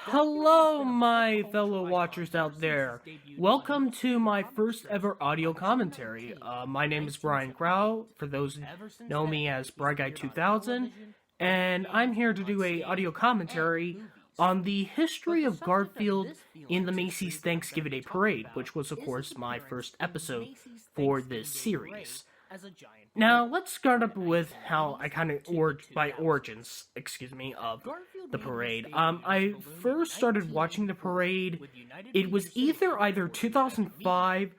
Hello, my fellow watchers out there. Welcome to my first ever audio commentary. My name is Brian Crow, for those who know me as Bright Guy 2000, and I'm here to do a audio commentary on the history of Garfield in the Macy's Thanksgiving Day Parade, which was, of course, my first episode for this series. Now, let's start up with how I kind of, origins, of the parade. I first started watching the parade, it was either 2005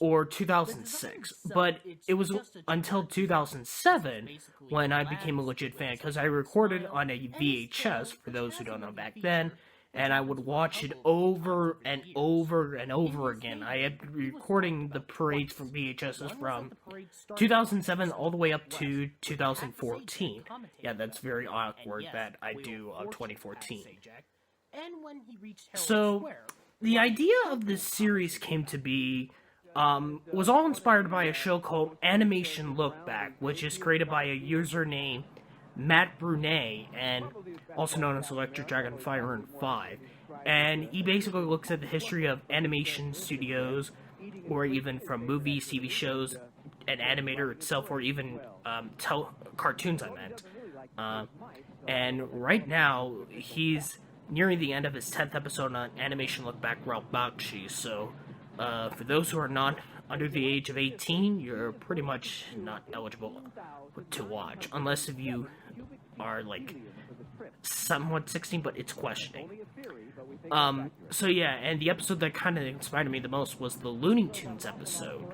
or 2006, but it was until 2007 when I became a legit fan, because I recorded on a VHS, for those who don't know back then, and I would watch it over and over and over again. I had been recording the parades from VHSs from 2007 all the way up to 2014. Yeah, that's very awkward that I do 2014. So, the idea of this series came to be, was all inspired by a show called Animation Look Back, which is created by a user named Matt Brunet, and also known as Electric Dragon Fire and 5. And he basically looks at the history of animation studios, or even from movies, TV shows, an animator itself, or even cartoons, I meant. And right now, he's nearing the end of his 10th episode on Animation Look Back Ralph Bakshi, so for those who are not under the age of 18, you're pretty much not eligible to watch, unless if you are, like, somewhat 16, but it's questioning. So yeah, and the episode that kind of inspired me the most was the Looney Tunes episode.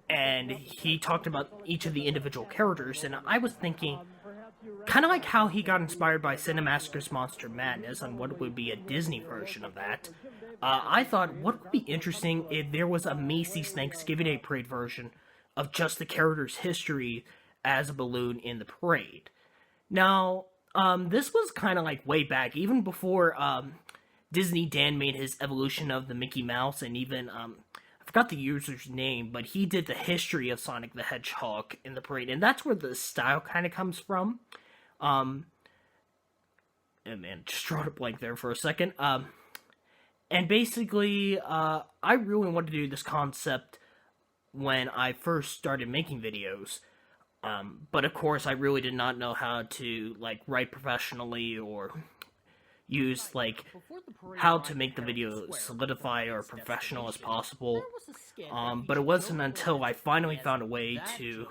And he talked about each of the individual characters, and I was thinking, kind of like how he got inspired by Cinemassacre's Monster Madness on what would be a Disney version of that. I thought, what would be interesting if there was a Macy's Thanksgiving Day Parade version of just the character's history as a balloon in the parade. Now, this was kind of like way back, even before Disney Dan made his evolution of the Mickey Mouse, and even, I forgot the user's name, but he did the history of Sonic the Hedgehog in the parade, and that's where the style kind of comes from. And man, just drawed a blank there for a second. And basically, I really wanted to do this concept when I first started making videos. But of course, I really did not know how to, like, write professionally or use, like, how to make the video solidify or professional as possible. But it wasn't until I finally found a way to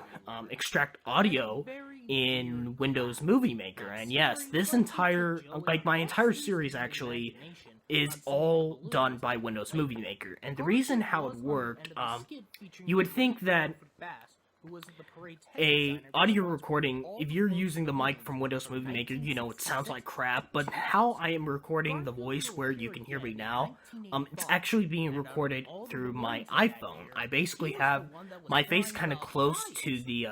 extract audio in Windows Movie Maker. And yes, this entire, like, my entire series actually is all done by Windows Movie Maker. And the reason how it worked, you would think that a audio recording, if you're using the mic from Windows Movie Maker, you know, it sounds like crap, but how I am recording the voice where you can hear me now, it's actually being recorded through my iPhone. I basically have my face kind of close to the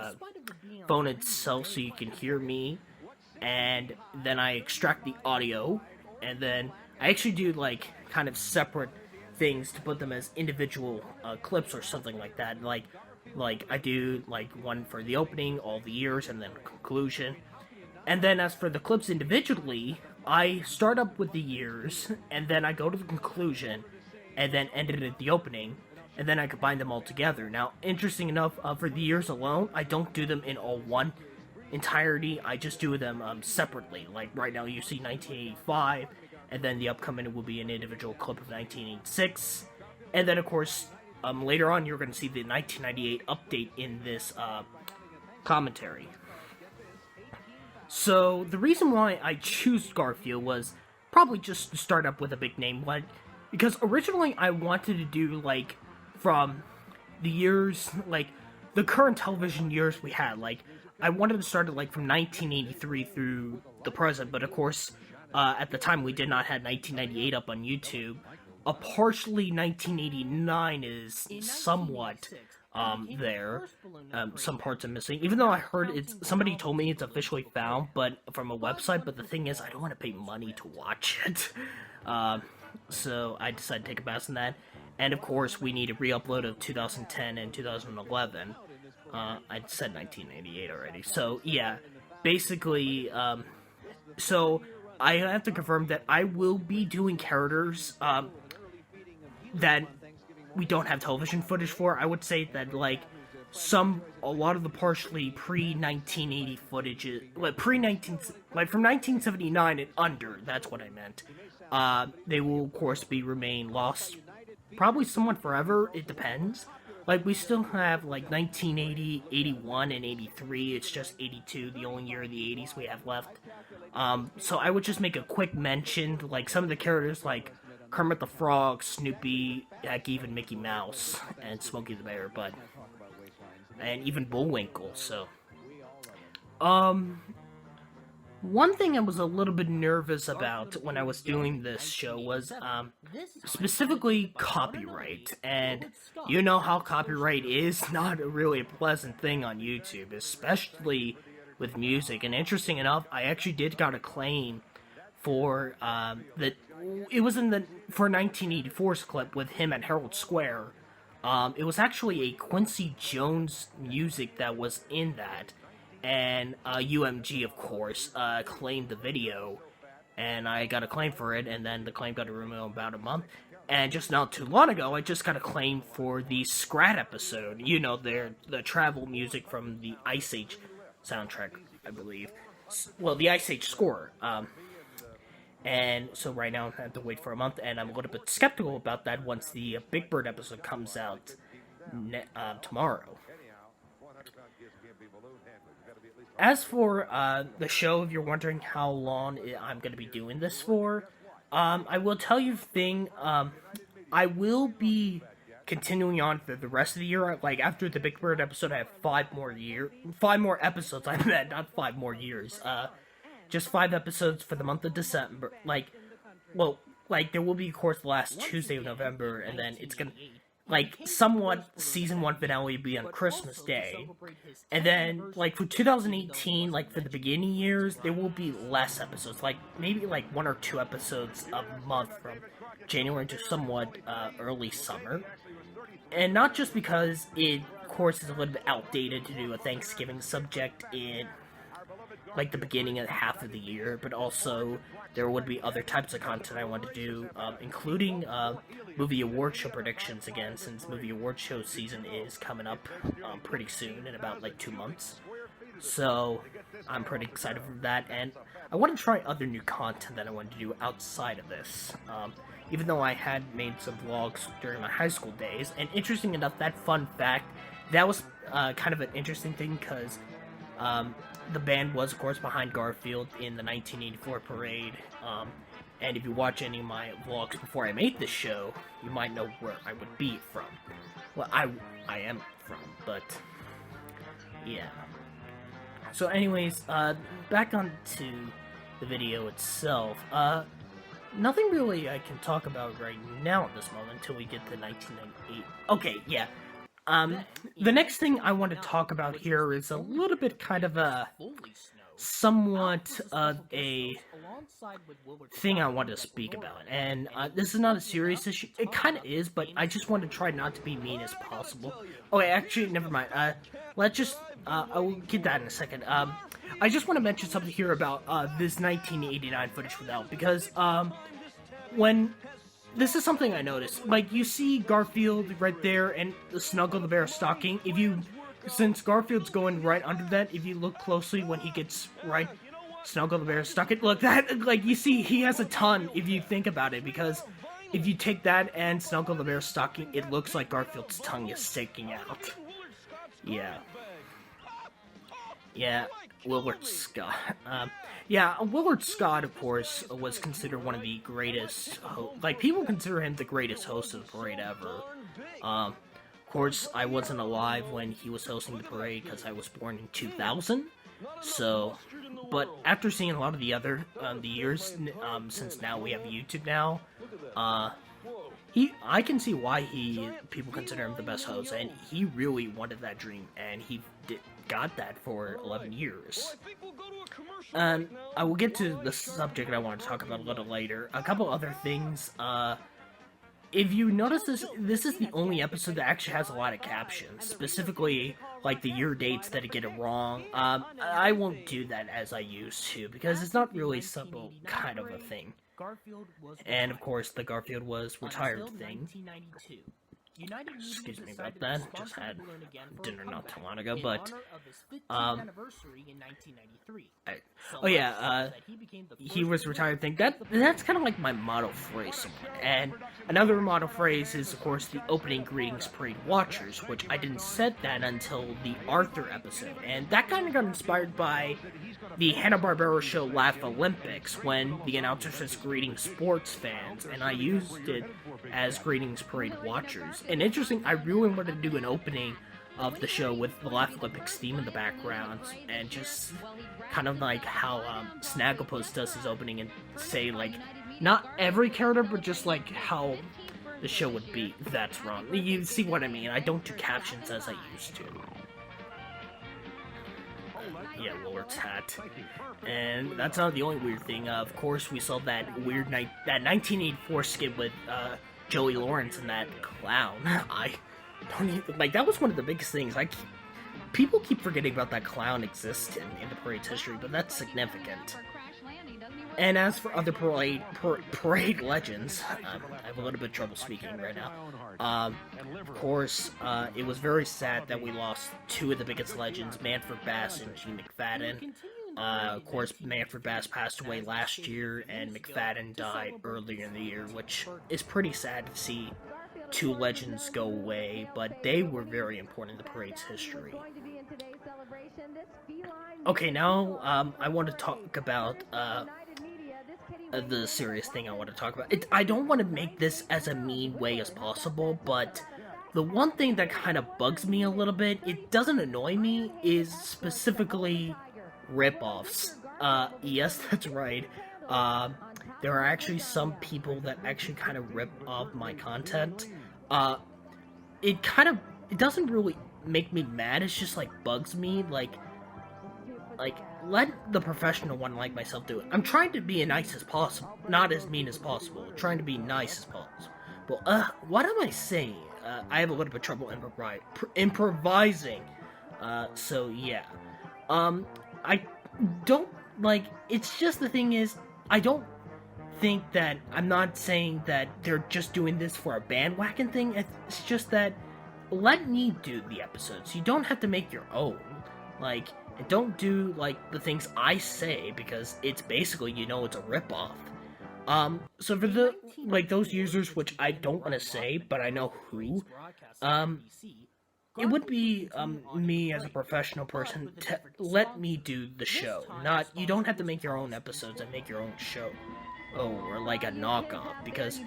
phone itself so you can hear me, and then I extract the audio, and then I actually do, like, kind of separate things to put them as individual clips or something like that, like I do, like, one for the opening, all the years, and then conclusion. And then as for the clips individually, I start up with the years, and then I go to the conclusion, and then end it at the opening, and then I combine them all together. Now, interesting enough, for the years alone, I don't do them in all one entirety, I just do them separately. Like, right now you see 1985, and then the upcoming will be an individual clip of 1986, and then, of course, later on, you're going to see the 1998 update in this commentary. So, the reason why I choose Garfield was probably just to start up with a big name, because originally I wanted to do, like, from the years, like, the current television years we had, like, I wanted to start it, like, from 1983 through the present, but of course, at the time we did not have 1998 up on YouTube. Partially 1989 is somewhat there. Some parts are missing. Even though I heard somebody told me it's officially found, but from a website. But the thing is, I don't want to pay money to watch it. So I decided to take a pass on that. And of course, we need a re-upload of 2010 and 2011. I said 1988 already. So yeah, basically, so I have to confirm that I will be doing characters that we don't have television footage for. I would say that like a lot of the partially pre 1980 footage, like pre 19 like from 1979 and under. That's what I meant. They will of course be remain lost, probably somewhat forever. It depends. Like we still have like 1980, 81, and 83. It's just 82, the only year of the 80s we have left. So I would just make a quick mention, like some of the characters like Kermit the Frog, Snoopy, heck, even Mickey Mouse, and Smokey the Bear, and even Bullwinkle, so. One thing I was a little bit nervous about when I was doing this show was, specifically copyright, and you know how copyright is not really a pleasant thing on YouTube, especially with music, and interesting enough, I actually did got a claim for, it was for 1984's clip with him at Herald Square. It was actually a Quincy Jones music that was in that, and UMG, of course, claimed the video, and I got a claim for it, and then the claim got removed in about a month. And just not too long ago, I just got a claim for the Scrat episode. You know, the travel music from the Ice Age soundtrack, I believe. Well, the Ice Age score. And so right now I have to wait for a month, and I'm a little bit skeptical about that once the Big Bird episode comes out tomorrow. As for the show, if you're wondering how long I'm going to be doing this for, I will tell you the thing, I will be continuing on for the rest of the year. Like, after the Big Bird episode, I have 5 more episodes, I meant, not 5 more years, just 5 episodes for the month of December, there will be, of course, the last Tuesday of November, and then it's gonna, somewhat, season 1 finale will be on Christmas Day, and then, for 2018, for the beginning years, there will be less episodes, maybe, 1 or 2 episodes a month from January to somewhat, early summer, and not just because it, of course, is a little bit outdated to do a Thanksgiving subject in the beginning of half of the year, but also there would be other types of content I want to do, including movie award show predictions again, since movie award show season is coming up pretty soon, in about 2 months. So I'm pretty excited for that, and I want to try other new content that I want to do outside of this. Even though I had made some vlogs during my high school days, and interesting enough, that fun fact, that was kind of an interesting thing, because the band was, of course, behind Garfield in the 1984 parade, and if you watch any of my vlogs before I made this show, you might know where I would be from. Well, I am from, but yeah. So anyways, back onto the video itself. Nothing really I can talk about right now at this moment until we get to 1998. Okay, yeah. The next thing I want to talk about here is a little bit kind of somewhat of a thing I want to speak about, and this is not a serious issue. It kind of is, but I just want to try not to be mean as possible. Okay, actually, never mind. Let's just, I will get that in a second. I just want to mention something here about this 1989 footage without, because this is something I noticed. You see Garfield right there and the Snuggle the Bear stalking. Since Garfield's going right under that, if you look closely when he gets right, Snuggle the Bear stalking. Look, that, you see, he has a ton if you think about it, because if you take that and Snuggle the Bear stalking, it looks like Garfield's tongue is sticking out. Yeah. Yeah, Willard Scott. Willard Scott, of course, was considered one of the greatest, people consider him the greatest host of the parade ever. Of course, I wasn't alive when he was hosting the parade, because I was born in 2000, so, but after seeing a lot of the other, the years, since now we have YouTube now, I can see why people consider him the best host, and he really wanted that dream, and he got that for 11 years. And I will get to the subject I want to talk about a little later. A couple other things, if you notice this is the only episode that actually has a lot of captions, specifically like the year dates that get it wrong. I won't do that as I used to because it's not really simple kind of a thing. And of course, the Garfield was retired thing. Excuse me about that. Just had dinner not too long ago, but oh yeah, he was retired thing. That's kind of like my motto phrase. And another motto phrase is, of course, the opening greetings parade watchers, which I didn't set that until the Arthur episode, and that kind of got inspired by the Hanna-Barbera show Laugh Olympics, when the announcer says greetings sports fans, and I used it as greetings parade watchers. And interesting, I really wanted to do an opening of the show with the Laugh Olympics theme in the background, and just kind of like how Snagglepuss does his opening, and say like, not every character, but just like how the show would be. That's wrong. You see what I mean? I don't do captions as I used to. Yeah, Lord's hat. And that's not the only weird thing. Of course, we saw that weird that 1984 skit with Joey Lawrence and that clown. I don't even, like, that was one of the biggest things. People keep forgetting about that clown existing in the parade's history, but that's significant. And as for other parade legends, I have a little bit of trouble speaking right now. Of course, it was very sad that we lost two of the biggest legends, Manfred Bass and G. McFadden. Of course, Manfred Bass passed away last year, and McFadden died earlier in the year, which is pretty sad to see two legends go away, but they were very important in the parade's history. Okay, now, I want to talk about, the serious thing I want to talk about. I don't want to make this as a mean way as possible, but the one thing that kind of bugs me a little bit, it doesn't annoy me, is specifically rip-offs. Yes, that's right. There are actually some people that actually kind of rip off my content. It doesn't really make me mad, it's just like bugs me, like, let the professional one like myself do it. I'm trying to be as nice as possible, not as mean as possible. Trying to be nice as possible. What am I saying? I have a little bit of trouble improvising. So yeah. I don't, like, it's just the thing is, I don't think that, I'm not saying that they're just doing this for a bandwagon thing. It's just that, let me do the episodes. You don't have to make your own. Like, and don't do, like, the things I say, because it's basically, it's a ripoff. So for those users, which I don't want to say, but I know who, it would be, me as a professional person to let me do the show. You don't have to make your own episodes and make your own show. Or like a knockoff, because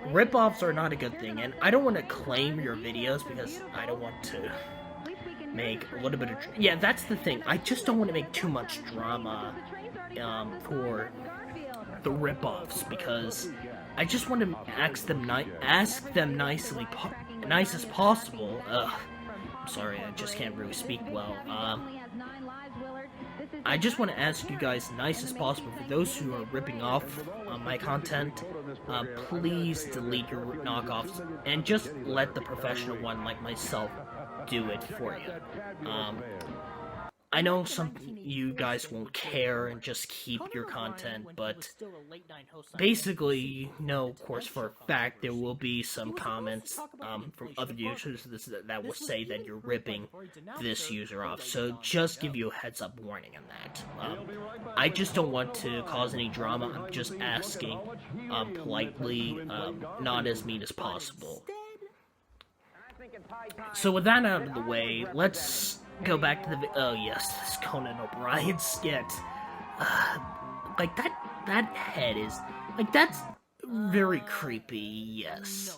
ripoffs are not a good thing, and I don't want to claim your videos, because I don't want to make a little bit of... Yeah, that's the thing. I just don't want to make too much drama for the ripoffs, because I just want to ask them nice as possible. I'm sorry, I just can't really speak well. I just want to ask you guys nice as possible, for those who are ripping off my content, please delete your knockoffs and just let the professional one like myself do it for you. I know some you guys won't care and just keep your content, but basically, of course, for a fact, there will be some comments from other users that will say that you're ripping this user off, so just give you a heads-up warning on that. I just don't want to cause any drama. I'm just asking politely, not as mean as possible. So with that out of the way, let's go back to the oh yes, this Conan O'Brien skit. Like that head is, like, that's very creepy, yes.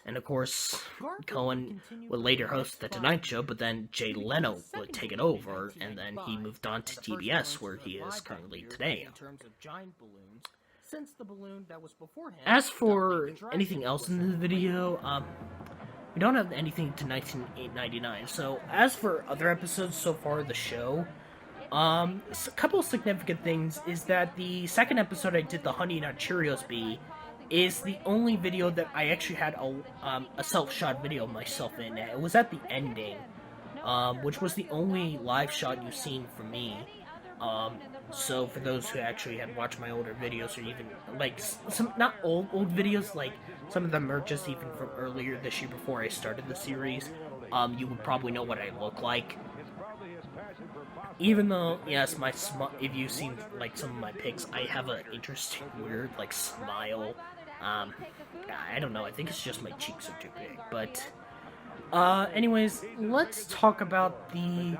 And of course, Cohen would later host The Tonight Show, but then Jay Leno would take it over, and then he moved on to TBS, where he is currently today. As for anything else in the video, we don't have anything to 1999. So, as for other episodes so far of the show, a couple of significant things is that the second episode I did, the Honey Nut Cheerios Bee, is the only video that I actually had a self-shot video of myself in. It was at the ending, which was the only live shot you've seen from me. Um, so for those who actually had watched my older videos, or even like some not old videos, like some of them are just even from earlier this year before I started the series, you would probably know what I look like. Even though, yes, if you've seen like some of my pics, I have an interesting, weird like smile. Um, I don't know. I think it's just my cheeks are too big. But, anyways, let's talk about the.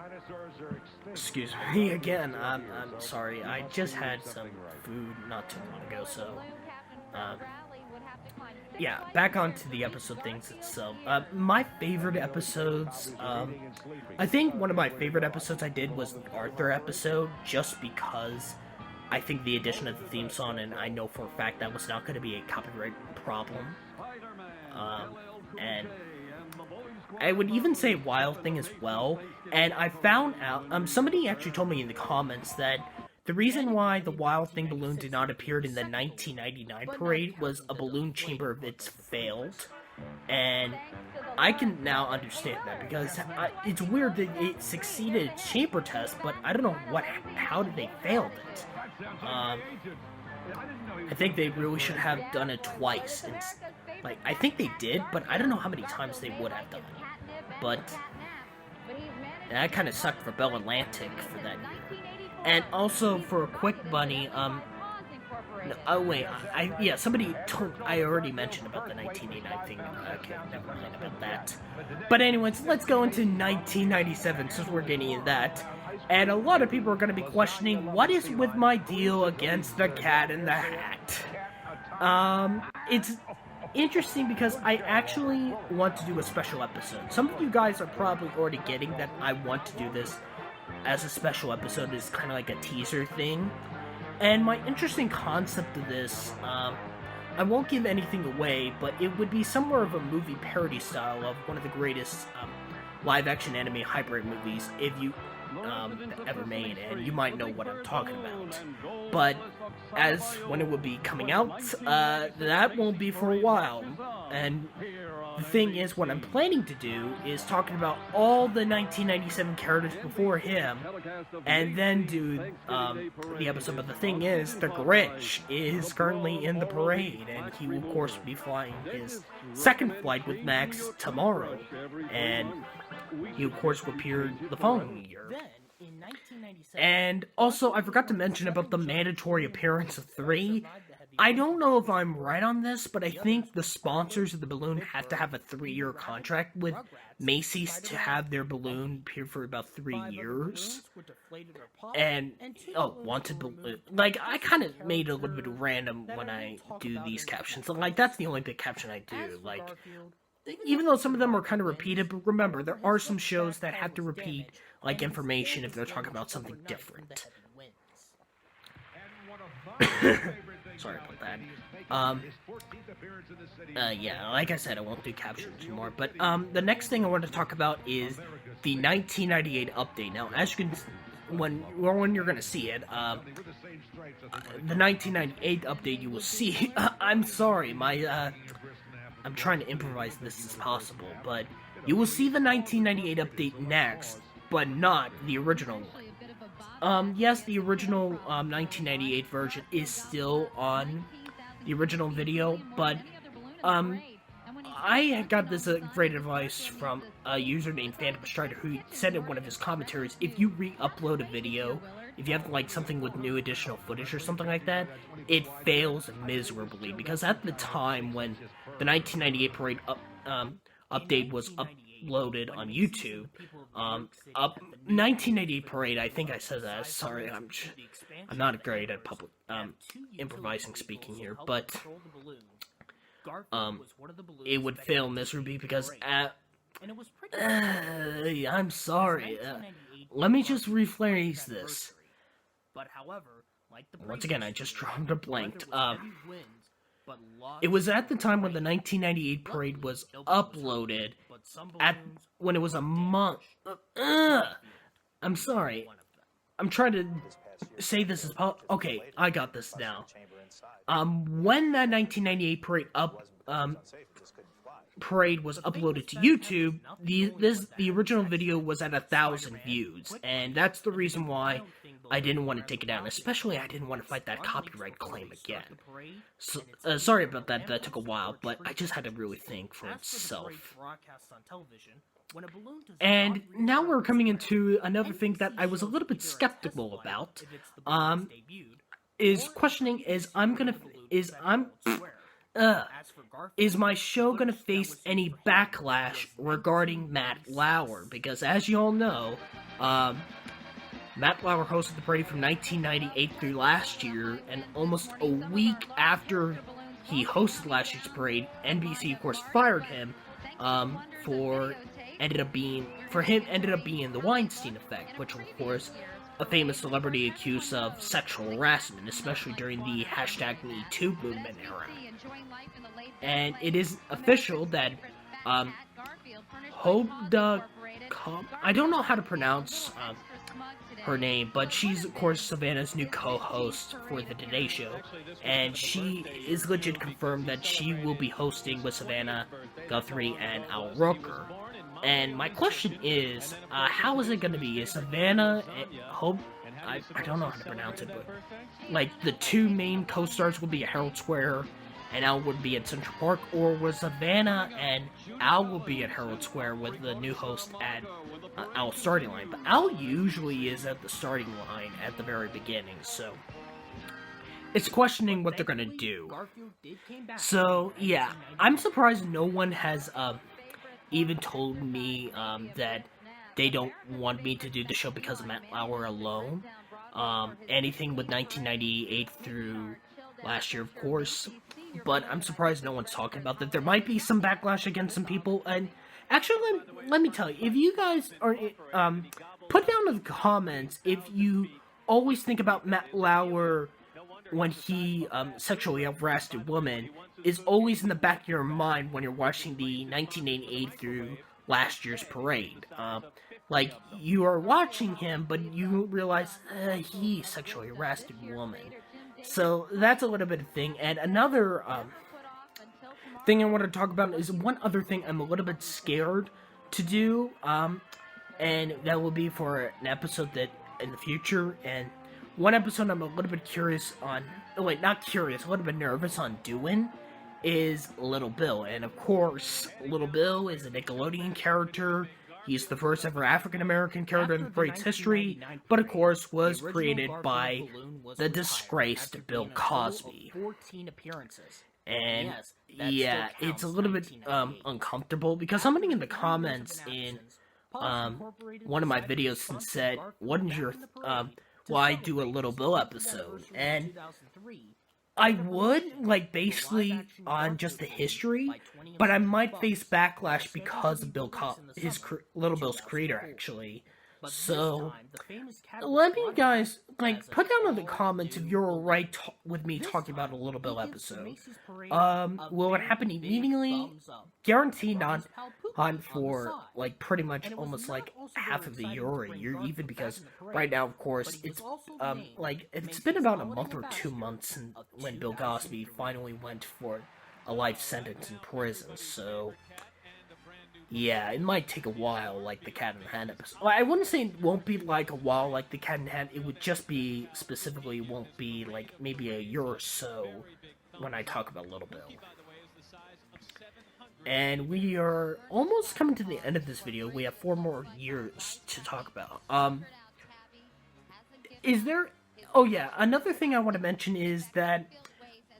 Excuse me again. I'm sorry. I just had some food not too long ago, so. Um, yeah, back onto the episode things itself. My favorite episodes, I think one of my favorite episodes I did was the Arthur episode, just because I think the addition of the theme song, and I know for a fact that was not going to be a copyright problem. And I would even say Wild Thing as well. And I found out, somebody actually told me in the comments that the reason why the Wild Thing balloon did not appear in the 1999 parade was a balloon chamber of its failed. And I can now understand that, because it's weird that it succeeded its chamber test, but I don't know how did they fail it. I think they really should have done it twice. Like, I think they did, but I don't know how many times they would have done it. But that kind of sucked for Bell Atlantic for that year. And also for a quick bunny, no, oh wait, somebody told, I already mentioned about the 1989 thing. Okay, never mind about that. But anyways, let's go into 1997 since we're getting into that. And a lot of people are going to be questioning, what is with my deal against the Cat in the Hat? It's interesting because I actually want to do a special episode. Some of you guys are probably already getting that I want to do this as a special episode, is kind of like a teaser thing. And my interesting concept of this, I won't give anything away, but it would be somewhere of a movie parody style of one of the greatest live-action anime hybrid movies if you ever made, and you might know what I'm talking about. But as when it would be coming out, that won't be for a while. And the thing is, what I'm planning to do is talking about all the 1997 characters before him, and then do the episode. But the thing is, the Grinch is currently in the parade, and he will of course be flying his second flight with Max tomorrow, and he of course will appear the following year. And also, I forgot to mention about the mandatory appearance of 3. I don't know if I'm right on this, but I think the sponsors of the balloon have to have a 3-year contract with Macy's to have their balloon appear for about 3 years. And, wanted balloon. Like, I kind of made it a little bit random when I do these captions. Like, that's the only big caption I do. Like, even though some of them are kind of repeated, but remember, there are some shows that have to repeat, like, information if they're talking about something different. Sorry about that. Yeah, like I said, I won't do captions anymore. But, the next thing I want to talk about is the 1998 update. Now, as you can, when you're gonna see it, the 1998 update you will see, I'm sorry, I'm trying to improvise this as possible, but you will see the 1998 update next, but not the original one. Yes, the original 1998 version is still on the original video, but I got this great advice from a user named Phantom Strider, who said in one of his commentaries, if you re-upload a video, if you have like something with new additional footage or something like that, it fails miserably, because at the time when the 1998 parade update was uploaded on YouTube, 1988 parade, I think I said that, sorry, I'm not great at public, improvising speaking here, but, it would fail miserably because, I'm sorry, let me just rephrase this. Once again, I just dropped a blank. It was at the time when the 1998 parade was uploaded, when it was a month. I'm sorry. I'm trying to say this as okay, I got this now. when that 1998 parade was uploaded to YouTube, the original video was at 1,000 views, and that's the reason why I didn't want to take it down. Especially, I didn't want to fight that copyright claim again. So, sorry about that. That took a while, but I just had to really think for itself. And now we're coming into another thing that I was a little bit skeptical about. Is questioning is my show gonna face any backlash regarding Matt Lauer? Because as you all know, Matt Lauer hosted the parade from 1998 through last year, and almost a week after he hosted last year's parade, NBC of course fired him ended up being the Weinstein effect, which of course a famous celebrity accused of sexual harassment, especially during the #MeToo movement era. And it is official that Hoda, I don't know how to pronounce her name, but she's of course Savannah's new co-host for the Today Show, and she is legit confirmed that she will be hosting with Savannah Guthrie and Al Roker. And my question is, how is it going to be? Is Savannah and Hope? I don't know how to pronounce it, but like the two main co-stars will be at Herald Square, and Al would be at Central Park, or was Savannah and Al will be at Herald Square with the new host at Al's starting line? But Al usually is at the starting line at the very beginning, so it's questioning what they're gonna do. So yeah, I'm surprised no one has even told me that they don't want me to do the show because of Matt Lauer alone. Anything with 1998 through last year, of course. But I'm surprised no one's talking about that. There might be some backlash against some people. And actually, let me tell you, if you guys are... put down in the comments if you always think about Matt Lauer when he sexually harassed a woman is always in the back of your mind when you're watching the 1988 through last year's parade. Like, you are watching him, but you realize he sexually harassed a woman. So that's a little bit of thing. And another thing I want to talk about is one other thing I'm a little bit scared to do, and that will be for an episode that in the future. And one episode I'm a little bit curious on, not curious, a little bit nervous on doing is Little Bill. And of course, Little Bill is a Nickelodeon character. He's the first ever African-American character in the parade's history, but of course was created by the disgraced Bill Cosby. And yeah, it's a little bit uncomfortable because somebody in the comments in one of my videos said, "Wouldn't your why do a Little Bill episode?" And I would, basically on just the history, but I might face backlash because of Little Bill's creator, actually. So, let me guys, put down in the comments if you're alright with me talking about a Little Bill episode. Will it happen immediately? Guaranteed not on for, pretty much almost, half of the year or a year, even because right now, of course, it's, it's been about a month or 2 months since when Bill Cosby finally went for a life sentence in prison, so yeah, it might take a while, like the Cat in the Hat episode. I wouldn't say it won't be, a while like the Cat in the Hat. It would just be, specifically, won't be, maybe a year or so when I talk about Little Bill. And we are almost coming to the end of this video. We have 4 more years to talk about. Oh yeah, another thing I want to mention is that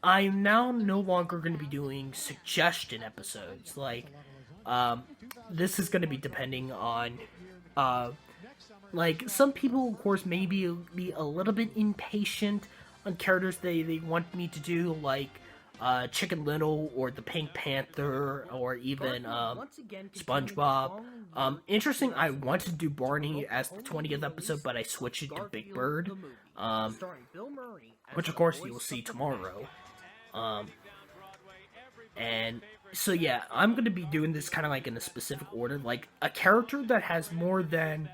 I'm now no longer going to be doing suggestion episodes. This is going to be depending on, some people, of course, maybe be a little bit impatient on characters they want me to do, Chicken Little, or the Pink Panther, or even, SpongeBob. Interesting, I wanted to do Barney as the 20th episode, but I switched it to Big Bird, which, of course, you will see tomorrow. And so yeah, I'm gonna be doing this kind of in a specific order, a character that has more than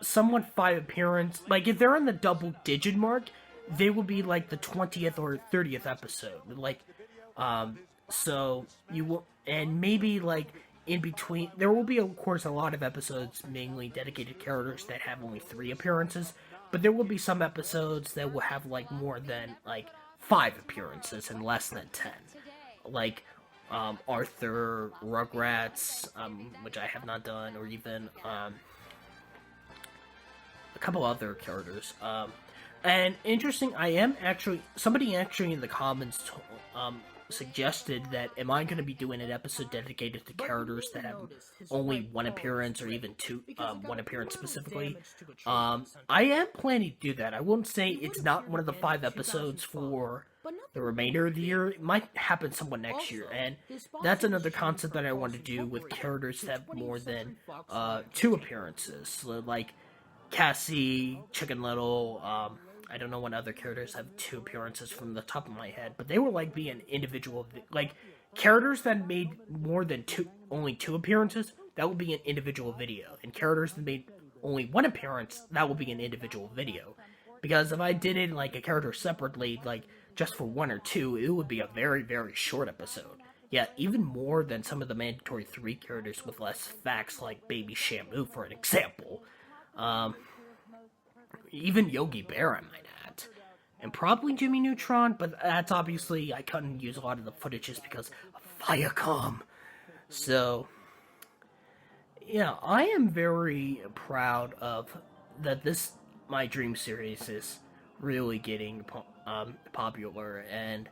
somewhat 5 appearances. If they're on the double digit mark, they will be like the 20th or 30th episode. Like, so you will, and maybe like in between, there will be, of course, a lot of episodes mainly dedicated to characters that have only 3 appearances, but there will be some episodes that will have like more than like 5 appearances and less than 10. Like, Arthur, Rugrats, which I have not done, or even, a couple other characters. And interesting, somebody actually in the comments suggested that am I going to be doing an episode dedicated to characters that have only 1 appearance or even 2, 1 appearance specifically. I am planning to do that. I won't say it's not one of the 5 episodes for the remainder of the year. It might happen somewhat next year, and that's another concept that I want to do with characters that have more than 2 appearances. So, like Cassie, Chicken Little, I don't know what other characters have 2 appearances from the top of my head, but they were like being individual, like characters that made more than only 2 appearances, that would be an individual video, and characters that made only 1 appearance, that would be an individual video. Because if I did it like a character separately, like just for 1 or 2, it would be a very, very short episode. Yeah, even more than some of the mandatory 3 characters with less facts, like Baby Shamu, for an example. Even Yogi Bear, I might add. And probably Jimmy Neutron, but that's obviously, I couldn't use a lot of the footages because of Viacom. So, yeah, I am very proud of that my Dream series is really getting popular, and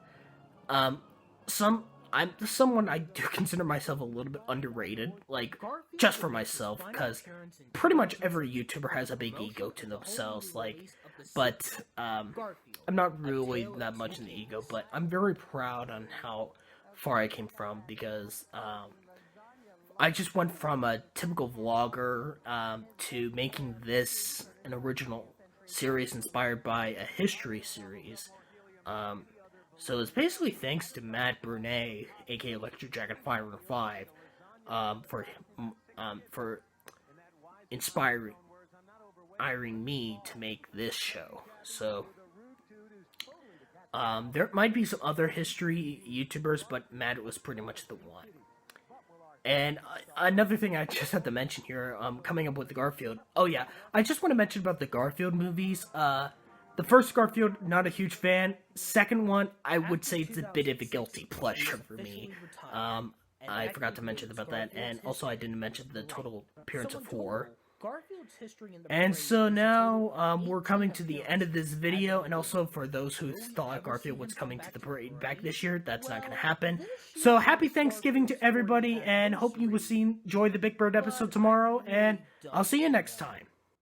I'm someone I do consider myself a little bit underrated, like, just for myself, because pretty much every YouTuber has a big ego to themselves, like, but, I'm not really that much in the ego, but I'm very proud on how far I came from, because, I just went from a typical vlogger, to making this an original series inspired by a history series, so it's basically thanks to Matt Brunet, aka Electric Dragon 505, for inspiring me to make this show. So, there might be some other history YouTubers, but Matt was pretty much the one. And another thing I just have to mention here, coming up with the Garfield. Oh yeah, I just want to mention about the Garfield movies. The first Garfield, not a huge fan. Second one, I would say it's a bit of a guilty pleasure for me. I forgot to mention about that, and also I didn't mention the total appearance of 4. And so now, we're coming to the end of this video, and also for those who thought Garfield was coming to the parade back this year, that's not going to happen. So happy Thanksgiving to everybody, and hope you will enjoy the Big Bird episode tomorrow, and I'll see you next time.